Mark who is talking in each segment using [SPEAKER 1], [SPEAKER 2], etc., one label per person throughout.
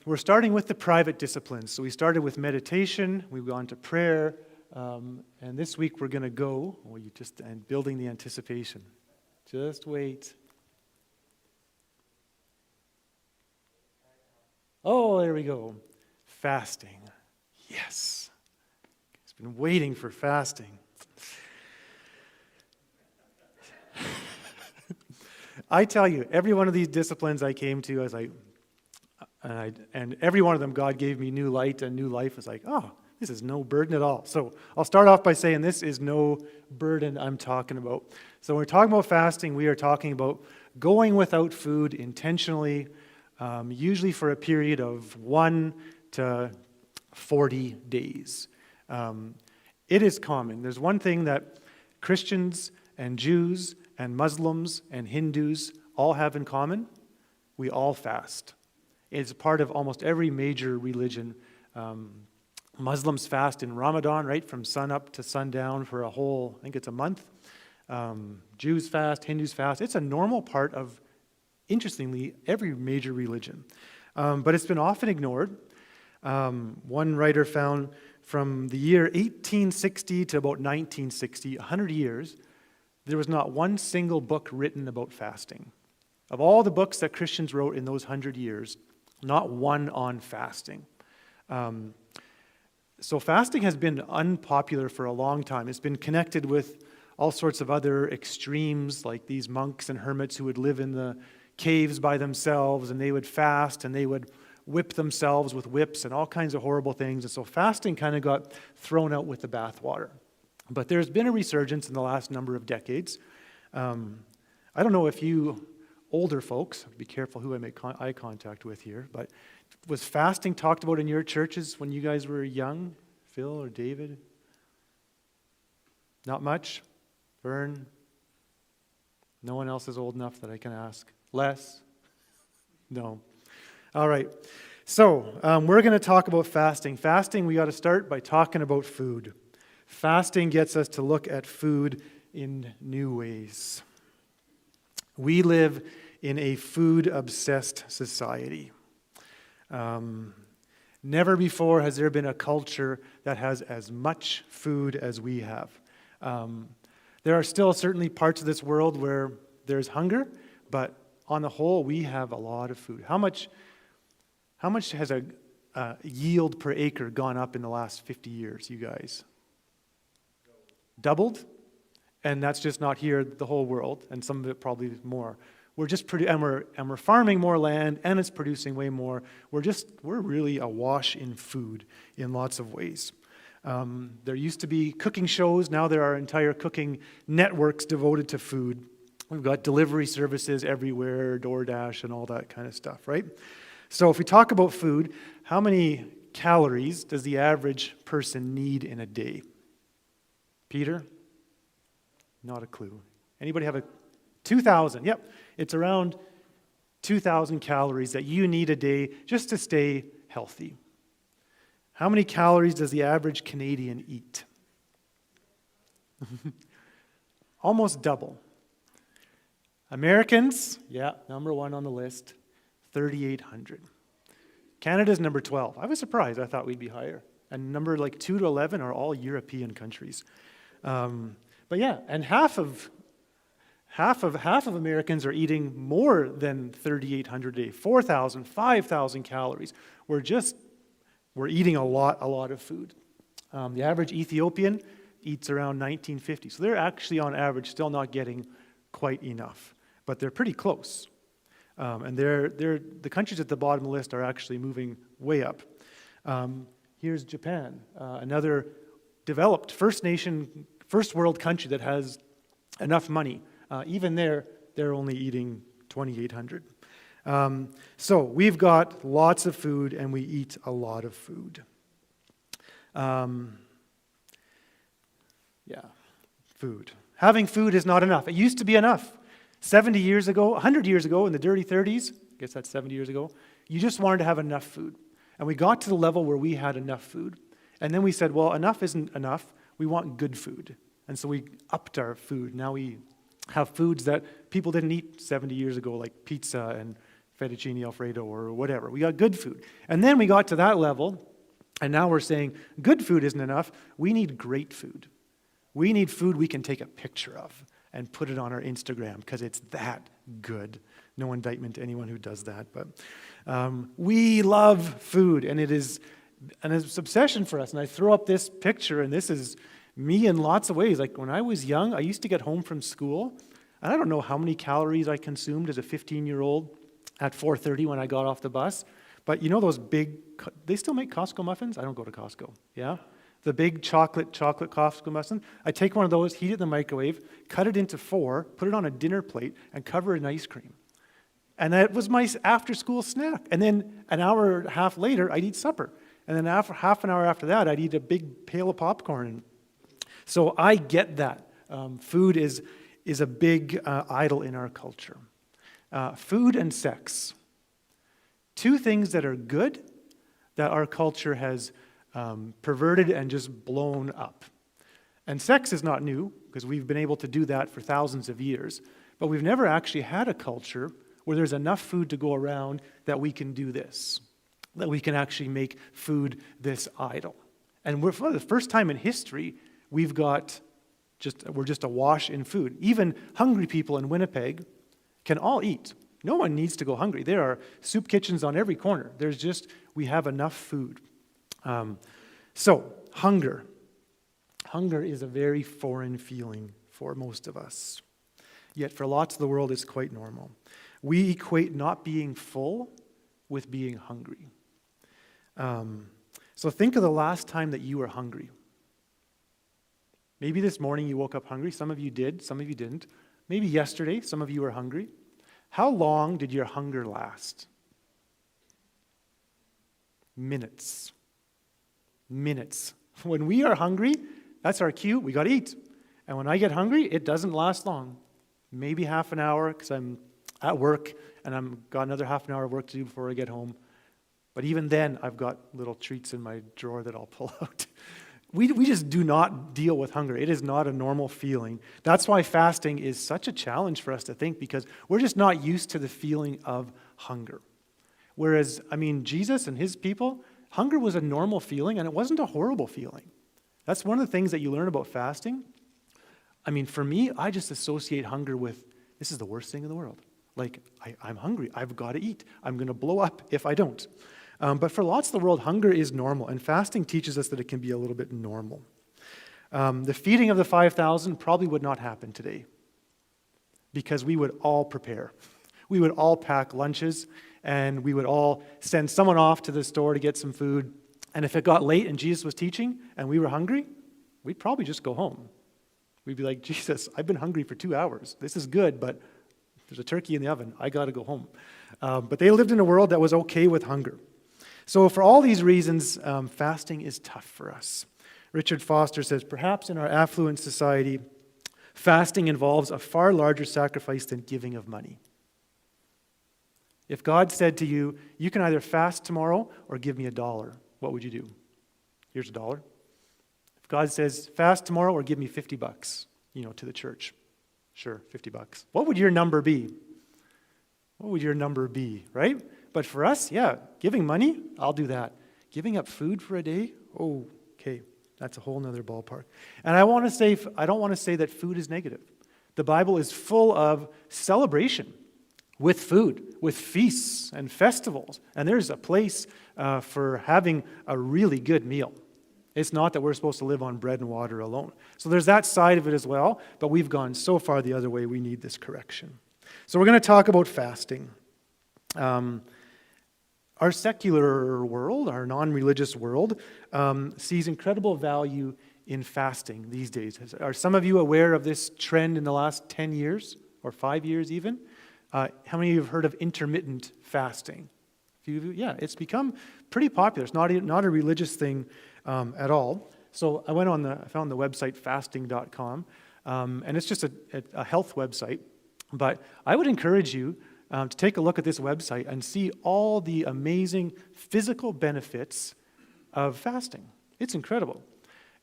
[SPEAKER 1] we're starting with the private disciplines. So we started with meditation, we've gone to prayer, and this week we're going to go, and building the anticipation. Just wait. Oh, there we go. Fasting. Yes. It's been waiting for fasting. I tell you, every one of these disciplines I came to, I was like, and every one of them, God gave me new light and new life. It's like, oh, this is no burden at all. So I'll start off by saying this is no burden I'm talking about. So when we're talking about fasting, we are talking about going without food intentionally, usually for a period of 1 to 40 days. It is common. There's one thing that Christians and Jews and Muslims and Hindus all have in common. We all fast. It's part of almost every major religion. Muslims fast in Ramadan, right, from sun up to sundown for a whole, I think it's a month. Jews fast, Hindus fast. It's a normal part of, interestingly, every major religion. But it's been often ignored. One writer found from the year 1860 to about 1960, 100 years, there was not one single book written about fasting. Of all the books that Christians wrote in those 100 years, not one on fasting. So fasting has been unpopular for a long time. It's been connected with all sorts of other extremes, like these monks and hermits who would live in the caves by themselves, and they would fast, and they would whip themselves with whips and all kinds of horrible things. And so fasting kind of got thrown out with the bathwater. But there's been a resurgence in the last number of decades. I don't know if you older folks, be careful who I make eye contact with here, but was fasting talked about in your churches when you guys were young? Phil or David? Not much? Vern? No one else is old enough that I can ask? Les? No. All right. So we're going to talk about fasting. Fasting, we got to start by talking about food. Fasting gets us to look at food in new ways. We live in a food-obsessed society. Never before has there been a culture that has as much food as we have. There are still certainly parts of this world where there's hunger, but on the whole, we have a lot of food. How much has a yield per acre gone up in the last 50 years, you guys? Doubled? And that's just not here, the whole world, and some of it probably more. We're just we're farming more land, and it's producing way more. We're really awash in food in lots of ways. There used to be cooking shows. Now there are entire cooking networks devoted to food. We've got delivery services everywhere, DoorDash and all that kind of stuff, right? So if we talk about food, how many calories does the average person need in a day? Peter? Not a clue. Anybody have 2,000? Yep. It's around 2,000 calories that you need a day just to stay healthy. How many calories does the average Canadian eat? Almost double. Americans, yeah, number one on the list, 3,800. Canada's number 12. I was surprised. I thought we'd be higher. And number 2 to 11 are all European countries. But yeah, and half of Americans are eating more than 3,800 a day, 4,000, 5,000 calories. We're eating a lot of food. The average Ethiopian eats around 1950. So they're actually on average still not getting quite enough, but they're pretty close. And the countries at the bottom of the list are actually moving way up. Here's Japan, another developed first world country that has enough money. Even they're only eating 2,800. So we've got lots of food, and we eat a lot of food. Food. Having food is not enough. It used to be enough. 70 years ago, 100 years ago, in the dirty 30s, I guess that's 70 years ago, you just wanted to have enough food. And we got to the level where we had enough food. And then we said, well, enough isn't enough. We want good food. And so we upped our food. Now we have foods that people didn't eat 70 years ago, like pizza and fettuccine Alfredo or whatever. We got good food. And then we got to that level, and now we're saying good food isn't enough. We need great food. We need food we can take a picture of and put it on our Instagram because it's that good. No indictment to anyone who does that, but we love food, and it's an obsession for us. And I throw up this picture, and this is me in lots of ways. Like when I was young, I used to get home from school, and I don't know how many calories I consumed as a 15-year-old at 4:30 when I got off the bus. But you know those big, they still make Costco muffins? I don't go to Costco, yeah? The big chocolate Costco muffins. I take one of those, heat it in the microwave, cut it into 4, put it on a dinner plate, and cover it in ice cream. And that was my after-school snack. And then an hour and a half later, I'd eat supper. And then half an hour after that, I'd eat a big pail of popcorn. So I get that. Food is a big idol in our culture. Food and sex. Two things that are good that our culture has perverted and just blown up. And sex is not new, because we've been able to do that for thousands of years. But we've never actually had a culture where there's enough food to go around that we can do this, that we can actually make food this idol. And for the first time in history, we're just awash in food. Even hungry people in Winnipeg can all eat. No one needs to go hungry. There are soup kitchens on every corner. We have enough food. So, hunger. Hunger is a very foreign feeling for most of us. Yet for lots of the world, it's quite normal. We equate not being full with being hungry. So think of the last time that you were hungry. Maybe this morning you woke up hungry. Some of you did, some of you didn't. Maybe yesterday, some of you were hungry. How long did your hunger last? Minutes. Minutes. When we are hungry, that's our cue. We got to eat. And when I get hungry, it doesn't last long. Maybe half an hour because I'm at work and I've got another half an hour of work to do before I get home. But even then, I've got little treats in my drawer that I'll pull out. We just do not deal with hunger. It is not a normal feeling. That's why fasting is such a challenge for us to think, because we're just not used to the feeling of hunger. Whereas, Jesus and his people, hunger was a normal feeling, and it wasn't a horrible feeling. That's one of the things that you learn about fasting. For me, I just associate hunger with, this is the worst thing in the world. Like, I'm hungry. I've got to eat. I'm going to blow up if I don't. But for lots of the world, hunger is normal, and fasting teaches us that it can be a little bit normal. The feeding of the 5,000 probably would not happen today because we would all prepare. We would all pack lunches, and we would all send someone off to the store to get some food. And if it got late and Jesus was teaching and we were hungry, we'd probably just go home. We'd be like, Jesus, I've been hungry for 2 hours. This is good, but there's a turkey in the oven. I got to go home. But they lived in a world that was okay with hunger. So for all these reasons, fasting is tough for us. Richard Foster says, perhaps in our affluent society, fasting involves a far larger sacrifice than giving of money. If God said to you, you can either fast tomorrow or give me $1, what would you do? Here's $1. If God says, fast tomorrow or give me $50, to the church. Sure, $50. What would your number be? What would your number be, right? But for us, yeah, giving money, I'll do that. Giving up food for a day, okay, that's a whole nother ballpark. And I don't want to say that food is negative. The Bible is full of celebration with food, with feasts and festivals. And there's a place for having a really good meal. It's not that we're supposed to live on bread and water alone. So there's that side of it as well, but we've gone so far the other way, we need this correction. So we're going to talk about fasting. Our secular world, our non-religious world, sees incredible value in fasting these days. Are some of you aware of this trend in the last 10 years or 5 years even? How many of you have heard of intermittent fasting? Yeah, it's become pretty popular. It's not a religious thing at all. So I found the website fasting.com, and it's just a health website. But I would encourage you to take a look at this website and see all the amazing physical benefits of fasting. It's incredible.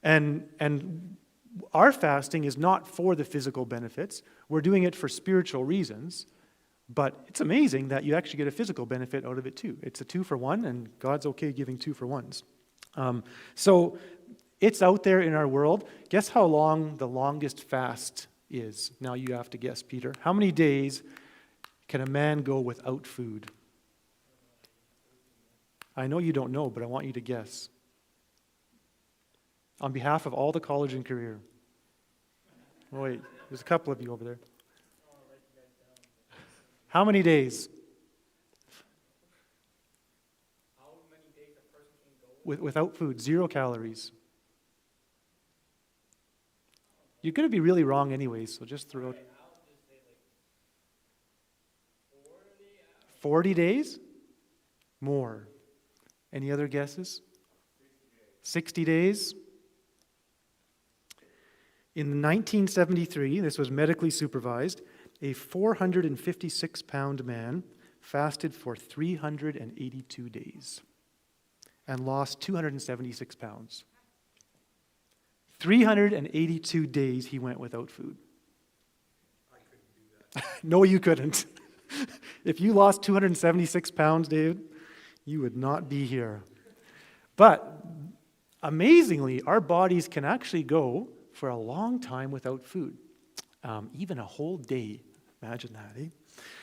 [SPEAKER 1] And our fasting is not for the physical benefits. We're doing it for spiritual reasons. But it's amazing that you actually get a physical benefit out of it too. It's a 2-for-1, and God's okay giving 2-for-1s. So it's out there in our world. Guess how long the longest fast is? Now you have to guess, Peter. How many days can a man go without food? I know you don't know, but I want you to guess. On behalf of all the college and career. Oh, wait, there's a couple of you over there. How many days?
[SPEAKER 2] How many days a person can go
[SPEAKER 1] Without food, 0 calories. You're going to be really wrong anyways, so just throw it.
[SPEAKER 2] I'll just say like 40
[SPEAKER 1] 40 days? More. Any other guesses? 60 days? In 1973, this was medically supervised, a 456-pound man fasted for 382 days and lost 276 pounds. 382 days he went without food.
[SPEAKER 2] I couldn't do that.
[SPEAKER 1] No, you couldn't. If you lost 276 pounds, David, you would not be here. But amazingly, our bodies can actually go for a long time without food, even a whole day. Imagine that, eh?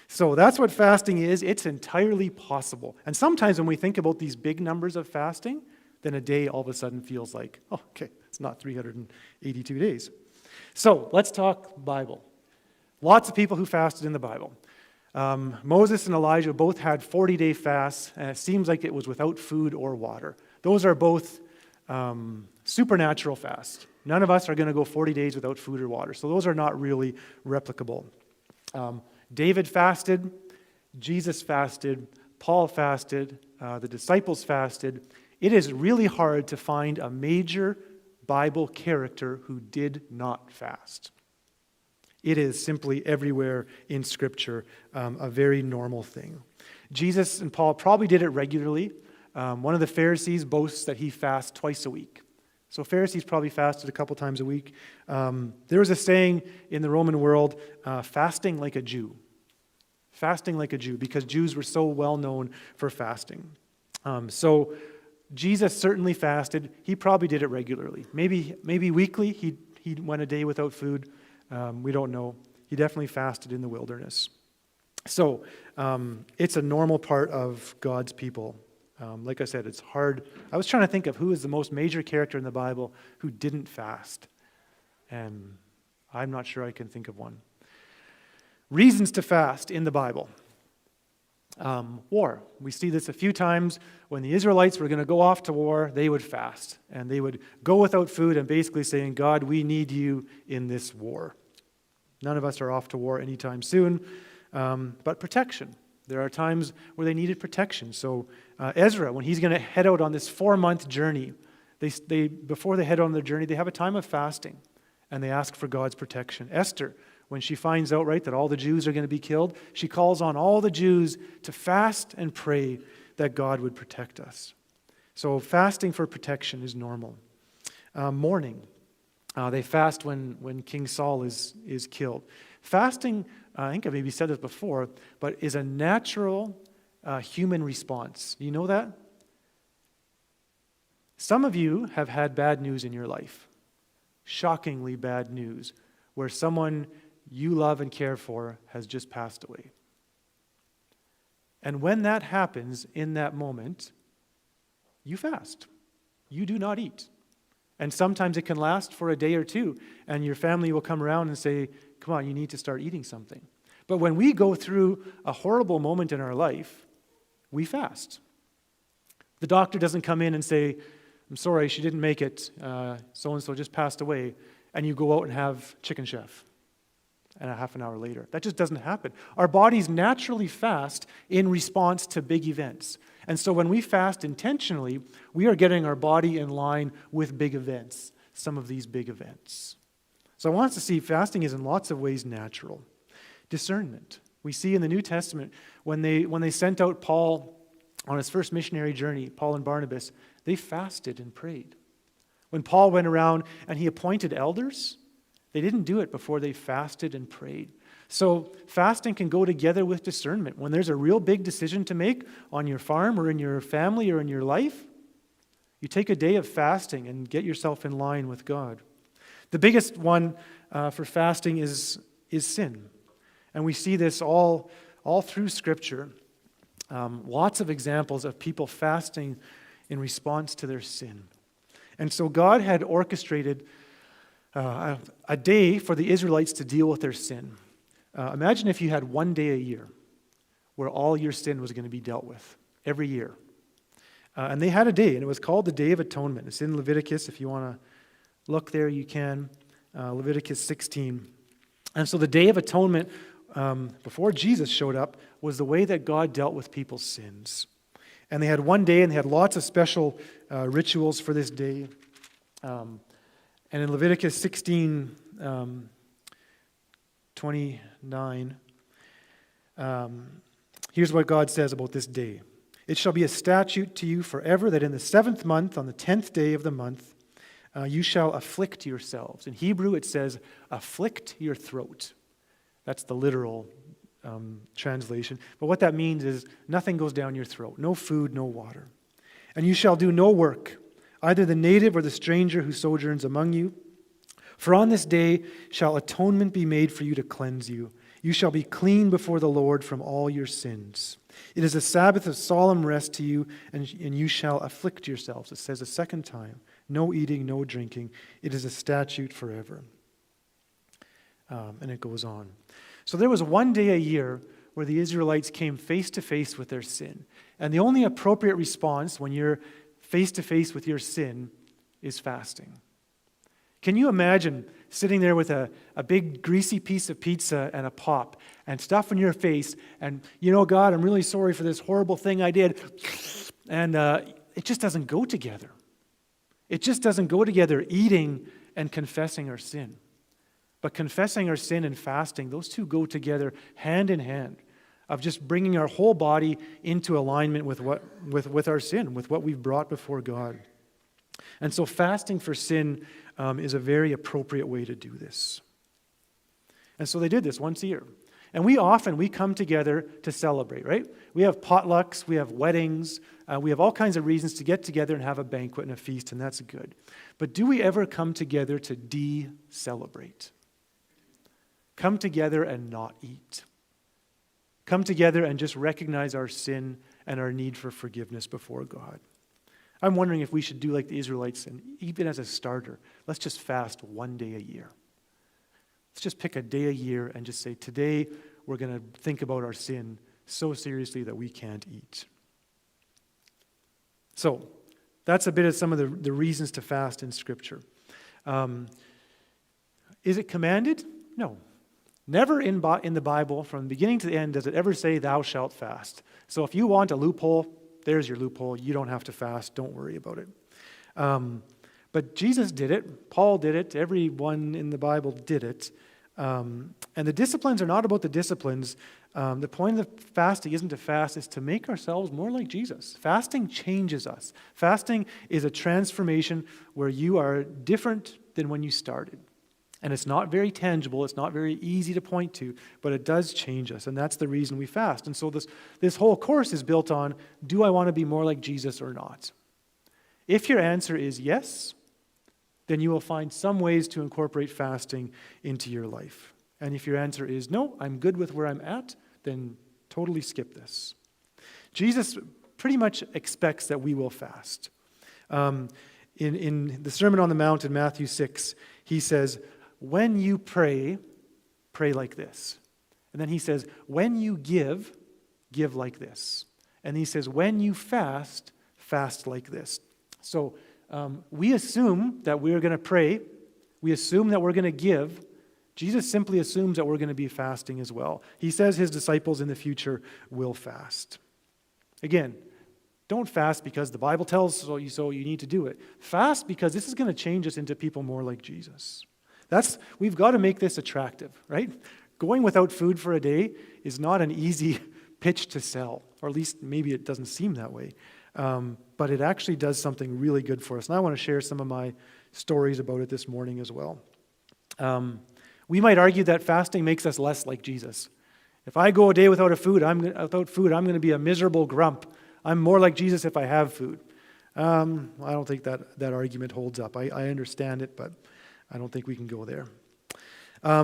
[SPEAKER 1] So that's what fasting is. It's entirely possible. And sometimes when we think about these big numbers of fasting, then a day all of a sudden feels like, oh, okay, it's not 382 days. So let's talk Bible. Lots of people who fasted in the Bible. Moses and Elijah both had 40-day fasts, and it seems like it was without food or water. Those are both supernatural fasts. None of us are going to go 40 days without food or water, so those are not really replicable. David fasted, Jesus fasted, Paul fasted, the disciples fasted. It is really hard to find a major Bible character who did not fast. It is simply everywhere in Scripture, a very normal thing. Jesus and Paul probably did it regularly. One of the Pharisees boasts that he fasts twice a week. So Pharisees probably fasted a couple times a week. There was a saying in the Roman world, fasting like a Jew. Fasting like a Jew, because Jews were so well known for fasting. So Jesus certainly fasted. He probably did it regularly. Maybe weekly he went a day without food. We don't know. He definitely fasted in the wilderness. So it's a normal part of God's people. Like I said, it's hard. I was trying to think of who is the most major character in the Bible who didn't fast. And I'm not sure I can think of one. Reasons to fast in the Bible. War. We see this a few times. When the Israelites were going to go off to war, they would fast. And they would go without food and basically saying, God, we need you in this war. None of us are off to war anytime soon. But protection. There are times where they needed protection. So Ezra, when he's going to head out on this 4-month journey, before they head on their journey, they have a time of fasting. And they ask for God's protection. Esther, when she finds out, right, that all the Jews are going to be killed, she calls on all the Jews to fast and pray that God would protect us. So fasting for protection is normal. Mourning. They fast when King Saul is killed. Fasting, I think I maybe said this before, but is a natural human response. You know that? Some of you have had bad news in your life. Shockingly bad news, where someone you love and care for has just passed away. And when that happens in that moment, you fast. You do not eat. And sometimes it can last for a day or two, and your family will come around and say, come on, you need to start eating something. But when we go through a horrible moment in our life, we fast. The doctor doesn't come in and say, I'm sorry, she didn't make it, so-and-so just passed away, and you go out and have chicken chef. And a half an hour later. That just doesn't happen. Our bodies naturally fast in response to big events. And so when we fast intentionally, we are getting our body in line with big events, some of these big events. So I want us to see fasting is in lots of ways natural. Discernment. We see in the New Testament, when they sent out Paul on his first missionary journey, Paul and Barnabas, they fasted and prayed. When Paul went around and he appointed elders, they didn't do it before they fasted and prayed. So fasting can go together with discernment. When there's a real big decision to make on your farm or in your family or in your life, you take a day of fasting and get yourself in line with God. The biggest one for fasting is sin. And we see this all through Scripture. Lots of examples of people fasting in response to their sin. And so God had orchestrated a day for the Israelites to deal with their sin. Imagine if you had one day a year where all your sin was going to be dealt with every year. And they had a day, and it was called the Day of Atonement. It's in Leviticus. If you want to look there, you can. Leviticus 16. And so the Day of Atonement, before Jesus showed up, was the way that God dealt with people's sins. And they had one day, and they had lots of special rituals for this day. And in Leviticus 16, 29, here's what God says about this day. It shall be a statute to you forever that in the 7th month, on the 10th day of the month, you shall afflict yourselves. In Hebrew, it says, afflict your throat. That's the literal translation. But what that means is nothing goes down your throat. No food, no water. And you shall do no work, either the native or the stranger who sojourns among you. For on this day shall atonement be made for you to cleanse you. You shall be clean before the Lord from all your sins. It is a Sabbath of solemn rest to you, and you shall afflict yourselves. It says a second time, no eating, no drinking. It is a statute forever. And it goes on. So there was one day a year where the Israelites came face to face with their sin. And the only appropriate response when you're face to face with your sin is fasting. Can you imagine sitting there with a big greasy piece of pizza and a pop and stuff in your face and, God, I'm really sorry for this horrible thing I did. And it just doesn't go together. It just doesn't go together, eating and confessing our sin. But confessing our sin and fasting, those two go together hand in hand, of just bringing our whole body into alignment with our sin, with what we've brought before God. And so fasting for sin is a very appropriate way to do this. And so they did this once a year. And we come together to celebrate, right? We have potlucks, we have weddings, we have all kinds of reasons to get together and have a banquet and a feast, and that's good. But do we ever come together to de-celebrate? Come together and not eat. Come together and just recognize our sin and our need for forgiveness before God. I'm wondering if we should do like the Israelites, and even as a starter, let's just fast one day a year. Let's just pick a day a year and just say, today we're going to think about our sin so seriously that we can't eat. So that's a bit of some of the reasons to fast in Scripture. Is it commanded? No. Never in the Bible, from the beginning to the end, does it ever say, thou shalt fast. So if you want a loophole, there's your loophole. You don't have to fast. Don't worry about it. But Jesus did it. Paul did it. Everyone in the Bible did it. And the disciplines are not about the disciplines. The point of fasting isn't to fast, it's to make ourselves more like Jesus. Fasting changes us. Fasting is a transformation where you are different than when you started. And it's not very tangible, it's not very easy to point to, but it does change us, and that's the reason we fast. And so this whole course is built on, do I want to be more like Jesus or not? If your answer is yes, then you will find some ways to incorporate fasting into your life. And if your answer is no, I'm good with where I'm at, then totally skip this. Jesus pretty much expects that we will fast. In the Sermon on the Mount in Matthew 6, he says, when you pray, pray like this. And then he says, when you give like this. And he says, when you fast, fast like this. So we assume that we're going to pray. We assume that we're going to give. Jesus simply assumes that we're going to be fasting as well. He says his disciples in the future will fast. Again, don't fast because the Bible tells so you need to do it. Fast because this is going to change us into people more like Jesus. We've got to make this attractive, right? Going without food for a day is not an easy pitch to sell, or at least maybe it doesn't seem that way. But it actually does something really good for us. And I want to share some of my stories about it this morning as well. We might argue that fasting makes us less like Jesus. If I go a day without food, I'm going to be a miserable grump. I'm more like Jesus if I have food. I don't think that argument holds up. I understand it, but I don't think we can go there.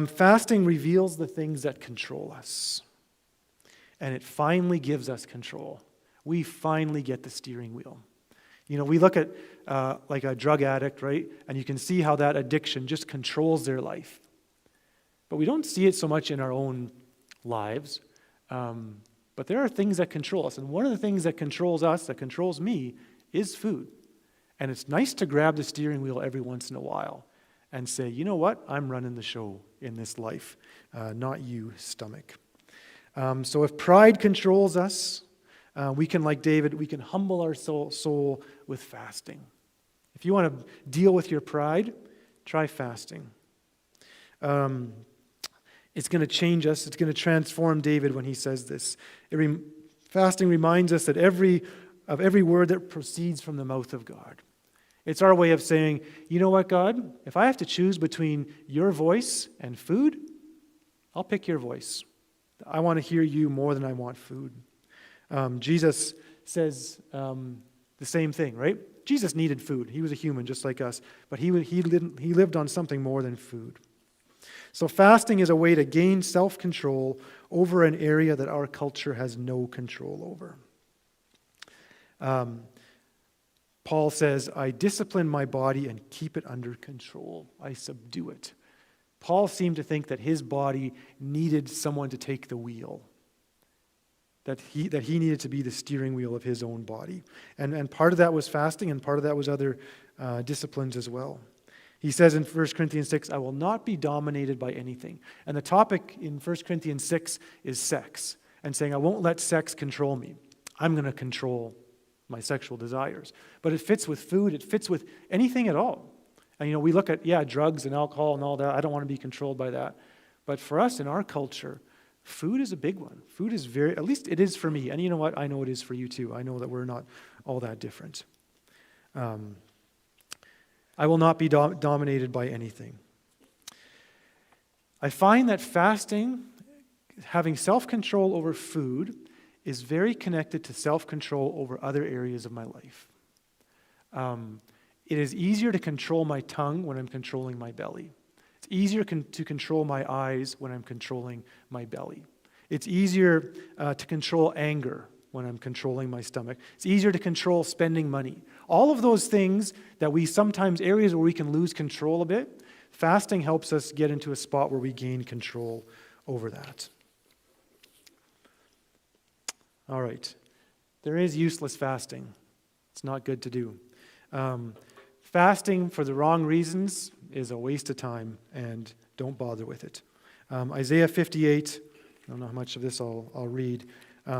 [SPEAKER 1] Fasting reveals the things that control us. And it finally gives us control. We finally get the steering wheel. We look at like a drug addict, right? And you can see how that addiction just controls their life. But we don't see it so much in our own lives. But there are things that control us. And one of the things that controls us, that controls me, is food. And it's nice to grab the steering wheel every once in a while and say, you know what? I'm running the show in this life, not you, stomach. So if pride controls us, we can, like David, we can humble our soul with fasting. If you want to deal with your pride, try fasting. It's going to change us. It's going to transform David when he says this. Fasting reminds us that of every word that proceeds from the mouth of God. It's our way of saying, you know what, God? If I have to choose between your voice and food, I'll pick your voice. I want to hear you more than I want food. Jesus says the same thing, right? Jesus needed food. He was a human just like us, but he lived on something more than food. So fasting is a way to gain self-control over an area that our culture has no control over. Paul says, I discipline my body and keep it under control. I subdue it. Paul seemed to think that his body needed someone to take the wheel, that he needed to be the steering wheel of his own body. And part of that was fasting, and part of that was other disciplines as well. He says in 1 Corinthians 6, I will not be dominated by anything. And the topic in 1 Corinthians 6 is sex, and saying, I won't let sex control me. I'm going to control my sexual desires. But it fits with food. It fits with anything at all. And we look at, drugs and alcohol and all that. I don't want to be controlled by that. But for us in our culture, food is a big one. Food is at least it is for me. And you know what? I know it is for you too. I know that we're not all that different. I will not be dominated by anything. I find that fasting, having self-control over food, is very connected to self-control over other areas of my life. It is easier to control my tongue when I'm controlling my belly. It's easier to control my eyes when I'm controlling my belly. It's easier to control anger when I'm controlling my stomach. It's easier to control spending money. All of those things that we sometimes, areas where we can lose control a bit, fasting helps us get into a spot where we gain control over that. All right. There is useless fasting. It's not good to do. Fasting for the wrong reasons is a waste of time, and don't bother with it. Isaiah 58, I don't know how much of this I'll read,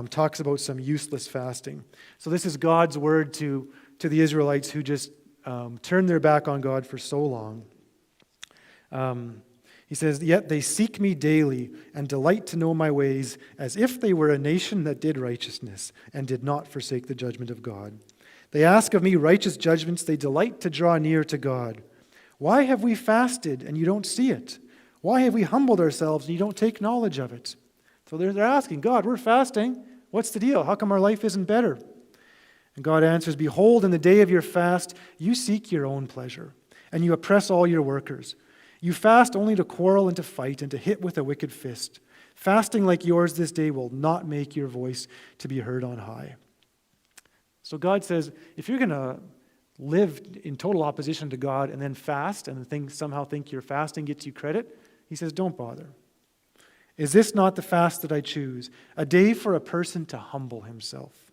[SPEAKER 1] talks about some useless fasting. So this is God's word to the Israelites who just turned their back on God for so long. He says, yet they seek me daily and delight to know my ways, as if they were a nation that did righteousness and did not forsake the judgment of God. They ask of me righteous judgments. They delight to draw near to God. Why have we fasted and you don't see it? Why have we humbled ourselves and you don't take knowledge of it? So they're asking, God, we're fasting. What's the deal? How come our life isn't better? And God answers, behold, in the day of your fast, you seek your own pleasure, and you oppress all your workers. You fast only to quarrel and to fight and to hit with a wicked fist. Fasting like yours this day will not make your voice to be heard on high. So God says, if you're going to live in total opposition to God and then fast and somehow think your fasting gets you credit, he says, don't bother. Is this not the fast that I choose? A day for a person to humble himself.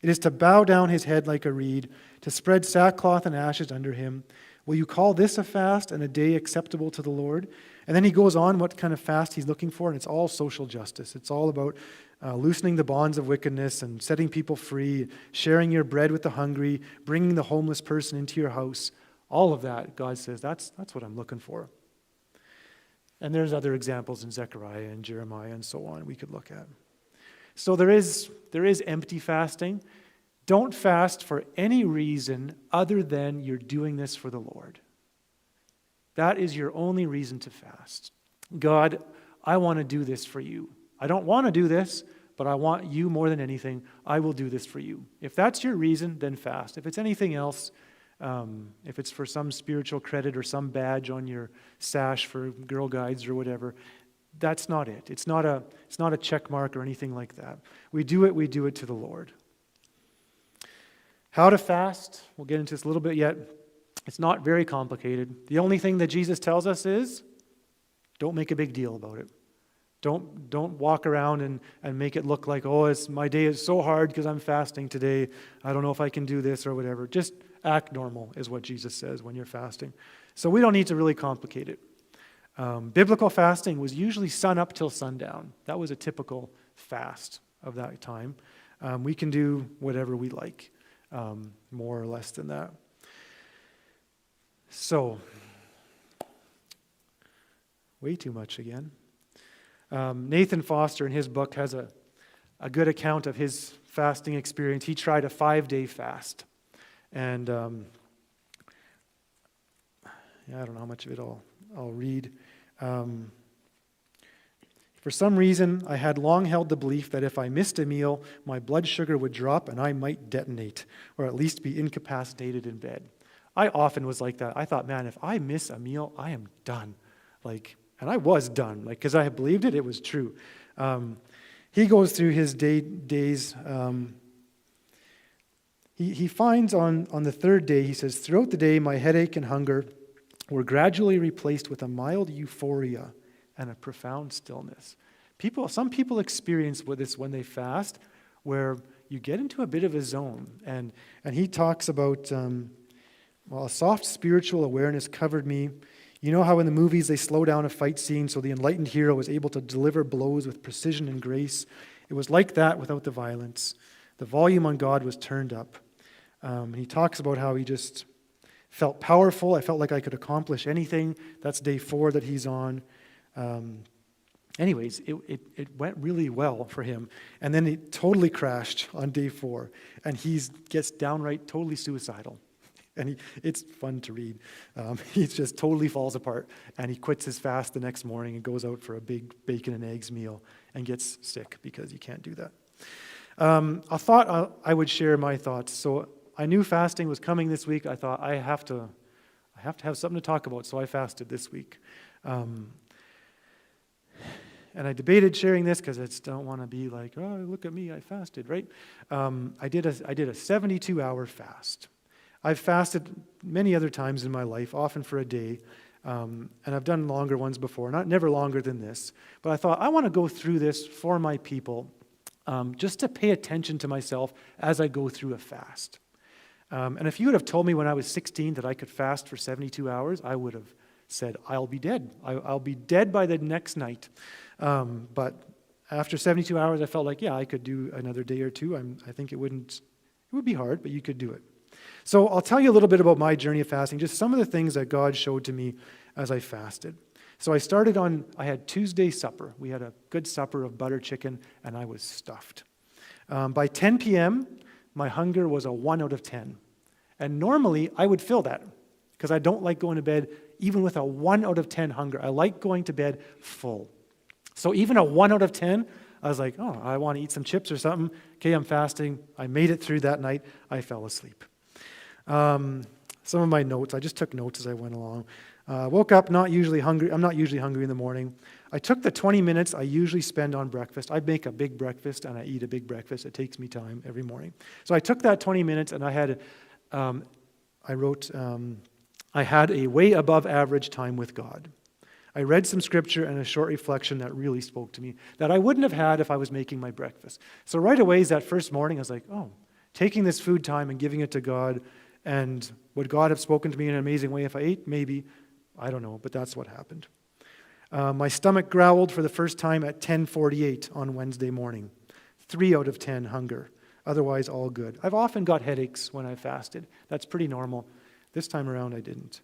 [SPEAKER 1] It is to bow down his head like a reed, to spread sackcloth and ashes under him. Will you call this a fast and a day acceptable to the Lord? And then he goes on what kind of fast he's looking for, and it's all social justice. It's all about loosening the bonds of wickedness and setting people free, sharing your bread with the hungry, bringing the homeless person into your house. All of that, God says, that's what I'm looking for. And there's other examples in Zechariah and Jeremiah and so on we could look at. So there is empty fasting. Don't fast for any reason other than you're doing this for the Lord. That is your only reason to fast. God, I want to do this for you. I don't want to do this, but I want you more than anything. I will do this for you. If that's your reason, then fast. If it's anything else, if it's for some spiritual credit or some badge on your sash for Girl Guides or whatever, that's not it. It's not a check mark or anything like that. We do it to the Lord. How to fast, we'll get into this a little bit yet. It's not very complicated. The only thing that Jesus tells us is, don't make a big deal about it. Don't walk around and make it look like, oh, my day is so hard because I'm fasting today. I don't know if I can do this or whatever. Just act normal is what Jesus says when you're fasting. So we don't need to really complicate it. Biblical fasting was usually sun up till sundown. That was a typical fast of that time. We can do whatever we like, more or less than that. So, way too much again. Nathan Foster in his book has a good account of his fasting experience. He tried a 5-day fast. And I don't know how much of it I'll read. For some reason, I had long held the belief that if I missed a meal, my blood sugar would drop and I might detonate, or at least be incapacitated in bed. I often was like that. I thought, man, if I miss a meal, I am done. And I was done, because I had believed it, it was true. He goes through his days. He finds on the third day, he says, throughout the day, my headache and hunger were gradually replaced with a mild euphoria and a profound stillness. Some people experience with this when they fast, where you get into a bit of a zone. And he talks about, a soft spiritual awareness covered me. You know how in the movies they slow down a fight scene so the enlightened hero is able to deliver blows with precision and grace? It was like that without the violence. The volume on God was turned up. He talks about how he just felt powerful. I felt like I could accomplish anything. That's day 4 that he's on. Anyways, it went really well for him. And then it totally crashed on day 4. And he gets downright totally suicidal. And it's fun to read. He just totally falls apart. And he quits his fast the next morning and goes out for a big bacon and eggs meal and gets sick because he can't do that. I thought I would share my thoughts. So I knew fasting was coming this week. I thought I have to have something to talk about. So I fasted this week. And I debated sharing this because I just don't want to be like, oh, look at me, I fasted, right? I did a 72-hour fast. I've fasted many other times in my life, often for a day, and I've done longer ones before, never longer than this. But I thought, I want to go through this for my people, just to pay attention to myself as I go through a fast. And if you would have told me when I was 16 that I could fast for 72 hours, I would have said, I'll be dead. I'll be dead by the next night. But after 72 hours, I felt like, yeah, I could do another day or two. I think it would be hard, but you could do it. So I'll tell you a little bit about my journey of fasting, just some of the things that God showed to me as I fasted. So I had Tuesday supper. We had a good supper of butter chicken, and I was stuffed. By 10 p.m., my hunger was a 1 out of 10. And normally, I would fill that, because I don't like going to bed even with a 1 out of 10 hunger. I like going to bed full. So even a 1 out of 10, I was like, oh, I want to eat some chips or something. Okay, I'm fasting. I made it through that night. I fell asleep. Some of my notes, I just took notes as I went along. Woke up not usually hungry. I'm not usually hungry in the morning. I took the 20 minutes I usually spend on breakfast. I make a big breakfast and I eat a big breakfast. It takes me time every morning. So I took that 20 minutes and I had a way above average time with God. I read some scripture and a short reflection that really spoke to me that I wouldn't have had if I was making my breakfast. So right away that first morning I was like, oh, taking this food time and giving it to God. And would God have spoken to me in an amazing way if I ate? Maybe. I don't know, but that's what happened. My stomach growled for the first time at 10:48 on Wednesday morning. 3 out of 10 hunger. Otherwise, all good. I've often got headaches when I fasted. That's pretty normal. This time around, I didn't.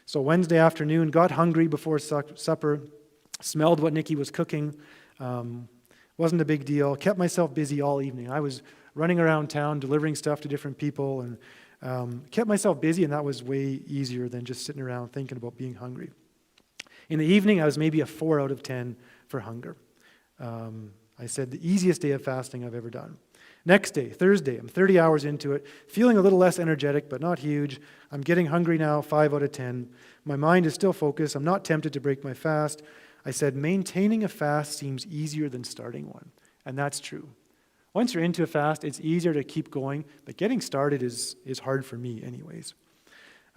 [SPEAKER 1] So Wednesday afternoon, got hungry before supper, smelled what Nikki was cooking. Wasn't a big deal. Kept myself busy all evening. I was running around town, delivering stuff to different people, and kept myself busy, and that was way easier than just sitting around thinking about being hungry. In the evening, I was maybe a 4 out of 10 for hunger. I said the easiest day of fasting I've ever done. Next day, Thursday, I'm 30 hours into it, feeling a little less energetic, but not huge. I'm getting hungry now, 5 out of 10. My mind is still focused. I'm not tempted to break my fast. I said, maintaining a fast seems easier than starting one. And that's true. Once you're into a fast, it's easier to keep going, but getting started is hard for me anyways.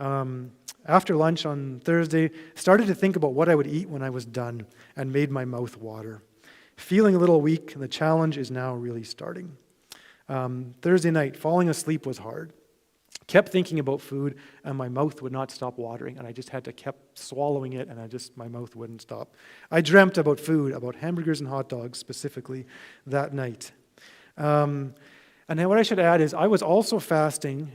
[SPEAKER 1] After lunch on Thursday, started to think about what I would eat when I was done and made my mouth water. Feeling a little weak, the challenge is now really starting. Thursday night, falling asleep was hard. Kept thinking about food, and my mouth would not stop watering, and I just had to keep swallowing it, and my mouth wouldn't stop. I dreamt about food, about hamburgers and hot dogs specifically that night. And then what I should add is I was also fasting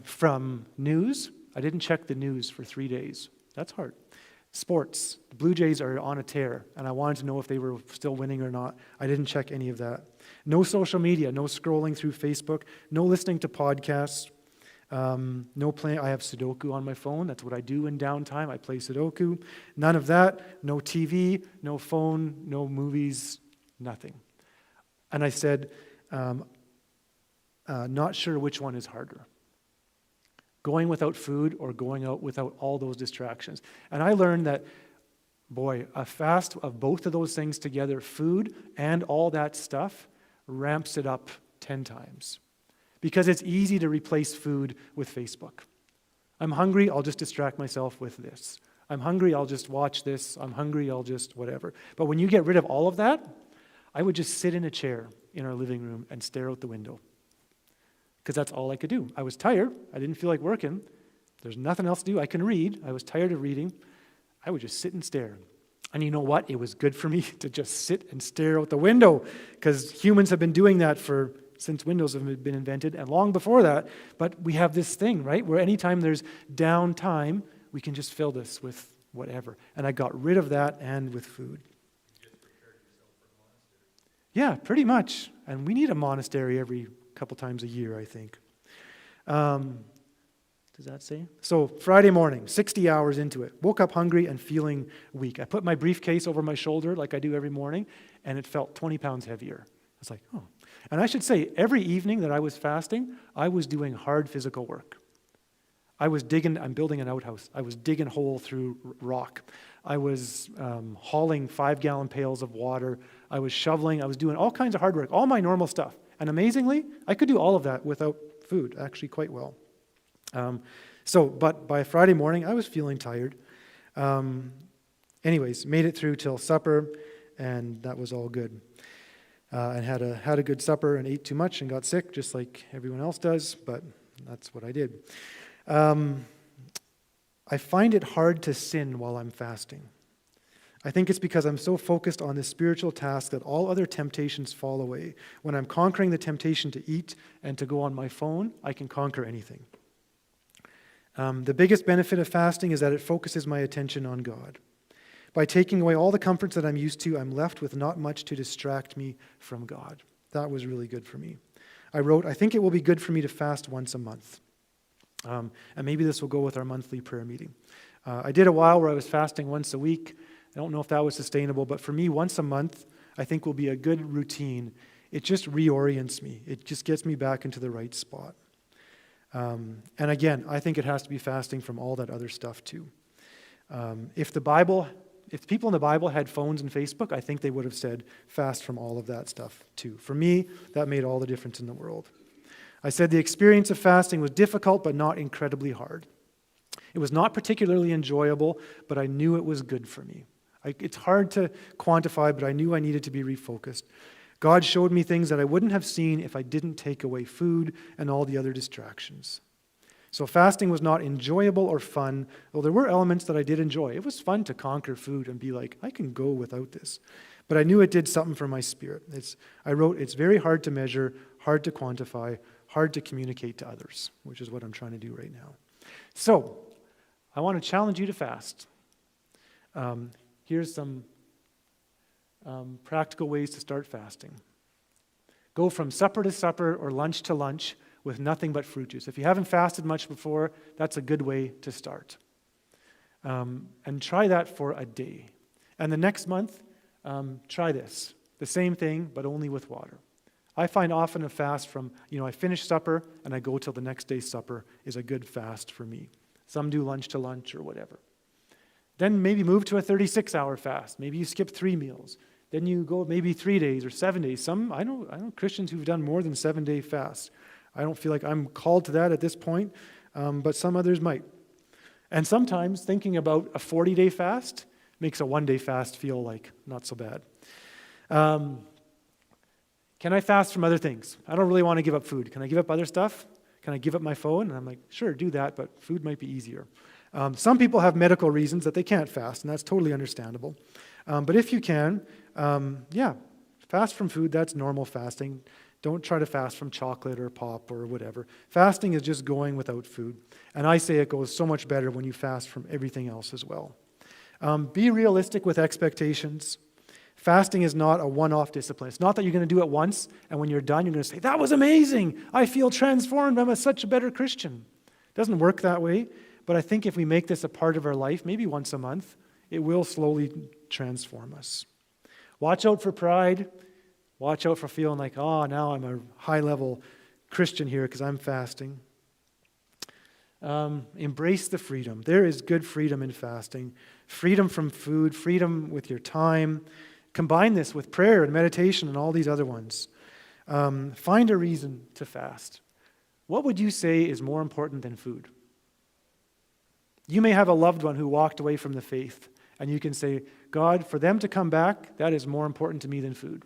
[SPEAKER 1] from news. I didn't check the news for 3 days. That's hard. Sports. The Blue Jays are on a tear, and I wanted to know if they were still winning or not. I didn't check any of that. No social media, no scrolling through Facebook, no listening to podcasts, no playing. I have Sudoku on my phone. That's what I do in downtime. I play Sudoku. None of that. No TV, no phone, no movies, nothing. And I said, not sure which one is harder. Going without food or going out without all those distractions. And I learned that, boy, a fast of both of those things together, food and all that stuff, ramps it up 10 times. Because it's easy to replace food with Facebook. I'm hungry, I'll just distract myself with this. I'm hungry, I'll just watch this. I'm hungry, I'll just whatever. But when you get rid of all of that, I would just sit in a chair in our living room and stare out the window. Because that's all I could do. I was tired. I didn't feel like working. There's nothing else to do. I can read. I was tired of reading. I would just sit and stare. And you know what? It was good for me to just sit and stare out the window, because humans have been doing that since windows have been invented and long before that. But we have this thing, right, where anytime there's downtime, we can just fill this with whatever. And I got rid of that and with food. Yeah, pretty much. And we need a monastery every couple times a year, I think. Does that say? So Friday morning, 60 hours into it, woke up hungry and feeling weak. I put my briefcase over my shoulder like I do every morning, and it felt 20 pounds heavier. I was like, oh. And I should say, every evening that I was fasting, I was doing hard physical work. I'm building an outhouse. I was digging a hole through rock. I was hauling 5-gallon pails of water. I was shoveling. I was doing all kinds of hard work, all my normal stuff. And amazingly, I could do all of that without food, actually quite well. But by Friday morning, I was feeling tired. Anyways, made it through till supper, and that was all good. And had a good supper and ate too much and got sick, just like everyone else does, but that's what I did. I find it hard to sin while I'm fasting. I think it's because I'm so focused on this spiritual task that all other temptations fall away. When I'm conquering the temptation to eat and to go on my phone, I can conquer anything. The biggest benefit of fasting is that it focuses my attention on God. By taking away all the comforts that I'm used to, I'm left with not much to distract me from God. That was really good for me. I wrote, I think it will be good for me to fast once a month. And maybe this will go with our monthly prayer meeting. I did a while where I was fasting once a week. I don't know if that was sustainable, but for me, once a month, I think will be a good routine. It just reorients me. It just gets me back into the right spot. And again, I think it has to be fasting from all that other stuff too. If people in the Bible had phones and Facebook, I think they would have said fast from all of that stuff too. For me, that made all the difference in the world. I said the experience of fasting was difficult but not incredibly hard. It was not particularly enjoyable, but I knew it was good for me. It's hard to quantify, but I knew I needed to be refocused. God showed me things that I wouldn't have seen if I didn't take away food and all the other distractions. So fasting was not enjoyable or fun, though there were elements that I did enjoy. It was fun to conquer food and be like, I can go without this. But I knew it did something for my spirit. I wrote, it's very hard to measure, hard to quantify, hard to communicate to others, which is what I'm trying to do right now. So, I want to challenge you to fast. Here's some practical ways to start fasting. Go from supper to supper or lunch to lunch with nothing but fruit juice. If you haven't fasted much before, that's a good way to start. And try that for a day. And the next month, try this. The same thing, but only with water. I find often a fast from, I finish supper and I go till the next day's supper is a good fast for me. Some do lunch to lunch or whatever. Then maybe move to a 36-hour fast. Maybe you skip 3 meals. Then you go maybe 3 days or 7 days. I know Christians who've done more than 7-day fasts. I don't feel like I'm called to that at this point, but some others might. And sometimes thinking about a 40-day fast makes a 1-day fast feel like not so bad. Can I fast from other things? I don't really want to give up food. Can I give up other stuff? Can I give up my phone? And I'm like, sure, do that, but food might be easier. Some people have medical reasons that they can't fast, and that's totally understandable. But if you can, fast from food, that's normal fasting. Don't try to fast from chocolate or pop or whatever. Fasting is just going without food. And I say it goes so much better when you fast from everything else as well. Be realistic with expectations. Fasting is not a one-off discipline. It's not that you're going to do it once, and when you're done, you're going to say, that was amazing. I feel transformed. I'm such a better Christian. It doesn't work that way. But I think if we make this a part of our life, maybe once a month, it will slowly transform us. Watch out for pride. Watch out for feeling like, now I'm a high-level Christian here because I'm fasting. Embrace the freedom. There is good freedom in fasting. Freedom from food, freedom with your time. Combine this with prayer and meditation and all these other ones. Find a reason to fast. What would you say is more important than food? You may have a loved one who walked away from the faith, and you can say, God, for them to come back, that is more important to me than food.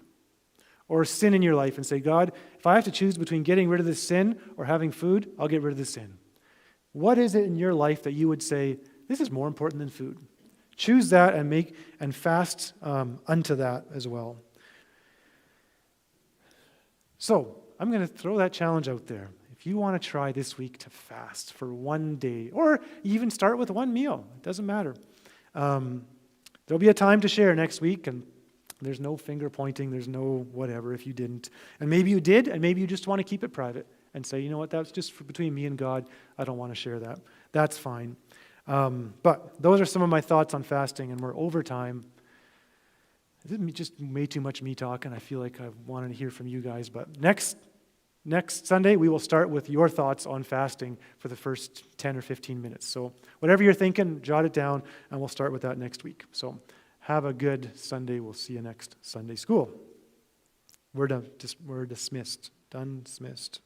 [SPEAKER 1] Or sin in your life and say, God, if I have to choose between getting rid of this sin or having food, I'll get rid of the sin. What is it in your life that you would say, this is more important than food? Choose that and fast unto that as well. So, I'm going to throw that challenge out there. If you want to try this week to fast for 1 day, or even start with 1 meal, it doesn't matter. There'll be a time to share next week, and there's no finger pointing, there's no whatever if you didn't. And maybe you did, and maybe you just want to keep it private and say, you know what, that's just between me and God. I don't want to share that. That's fine. But those are some of my thoughts on fasting, and we're over time. This is just way too much me talking. I feel like I wanted to hear from you guys. But next Sunday, we will start with your thoughts on fasting for the first 10 or 15 minutes. So whatever you're thinking, jot it down, and we'll start with that next week. So have a good Sunday. We'll see you next Sunday school. We're dismissed. Done, dismissed.